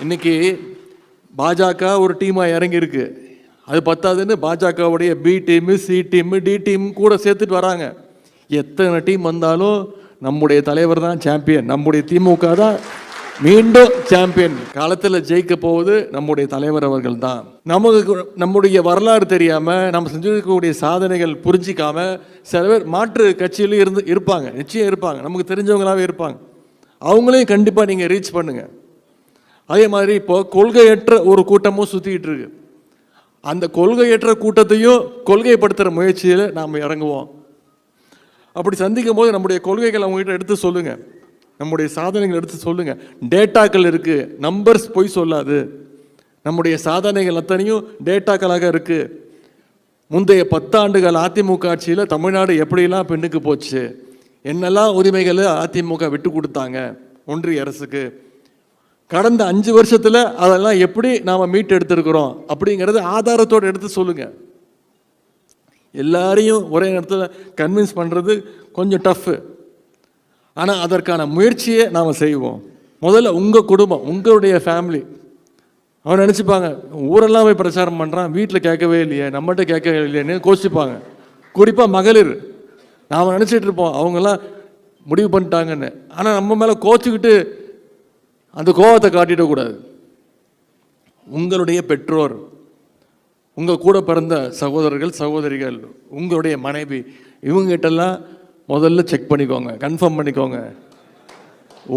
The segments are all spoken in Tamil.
இன்னைக்கு பாஜக ஒரு டீமாக இறங்கியிருக்கு. அது பத்தாதுன்னு பாஜகவுடைய B team, C team, D team கூட சேர்த்துட்டு வராங்க. எத்தனை டீம் வந்தாலும் நம்முடைய தலைவர் தான் சாம்பியன், நம்முடைய திமுக தான் மீண்டும் சாம்பியன். காலத்தில் ஜெயிக்க போவது நம்முடைய தலைவர் அவர்கள் தான். நமக்கு நம்முடைய வரலாறு தெரியாமல், நம்ம செஞ்சிருக்கக்கூடிய சாதனைகள் புரிஞ்சிக்காம சில பேர் மாற்று கட்சியிலும் இருப்பாங்க, நிச்சயம் இருப்பாங்க, நமக்கு தெரிஞ்சவங்களாவே இருப்பாங்க. அவங்களையும் கண்டிப்பாக நீங்கள் ரீச் பண்ணுங்கள். அதே மாதிரி இப்போ கொள்கையற்ற ஒரு கூட்டமும் சுற்றிக்கிட்டு இருக்கு. அந்த கொள்கையற்ற கூட்டத்தையும் கொள்கைப்படுத்துகிற முயற்சியில் நாம் இறங்குவோம். அப்படி சந்திக்கும் போது நம்முடைய கொள்கைகள் அவங்ககிட்ட எடுத்து சொல்லுங்கள், நம்முடைய சாதனைகள் எடுத்து சொல்லுங்கள். டேட்டாக்கள் இருக்குது, நம்பர்ஸ் போய் சொல்லாது. நம்முடைய சாதனைகள் அத்தனையும் டேட்டாக்களாக இருக்குது. முந்தைய 10 ஆண்டுகள் அதிமுக ஆட்சியில் தமிழ்நாடு எப்படிலாம் பெண்ணுக்கு போச்சு, என்னெல்லாம் உரிமைகளை அதிமுக விட்டு கொடுத்தாங்க ஒன்றிய அரசுக்கு, கடந்த 5 வருஷத்தில் அதெல்லாம் எப்படி நாம் மீட்டு எடுத்திருக்கிறோம் அப்படிங்கிறது ஆதாரத்தோடு எடுத்து சொல்லுங்கள். எல்லாரையும் ஒரே நேரத்தில் கன்வின்ஸ் பண்ணுறது கொஞ்சம் டஃப்பு. ஆனால் அதற்கான முயற்சியை நாம் செய்வோம். முதல்ல உங்கள் குடும்பம், உங்களுடைய ஃபேமிலி. அவன் நினச்சிப்பாங்க, ஊரெல்லாம் போய் பிரச்சாரம் பண்ணுறான், வீட்டில் கேட்கவே இல்லையே, நம்மகிட்ட கேட்கவே இல்லையேன்னு கோச்சிப்பாங்க. குறிப்பாக மகளிர். நாம் நினச்சிட்டு இருப்போம் அவங்கெல்லாம் முடிவு பண்ணிட்டாங்கன்னு. ஆனால் நம்ம மேலே கோச்சிக்கிட்டு அந்த கோபத்தை காட்டிடக்கூடாது. உங்களுடைய பெற்றோர், உங்கள் கூட பிறந்த சகோதரர்கள், சகோதரிகள், உங்களுடைய மனைவி, இவங்ககிட்டெல்லாம் முதல்ல செக் பண்ணிக்கோங்க, கன்ஃபார்ம் பண்ணிக்கோங்க.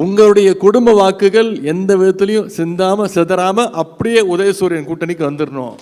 உங்களுடைய குடும்ப வாக்குகள் எந்த விதத்துலையும் சிந்தாமல் சிதறாமல் அப்படியே உதயசூரியன் கூட்டணிக்கு வந்துடணும்.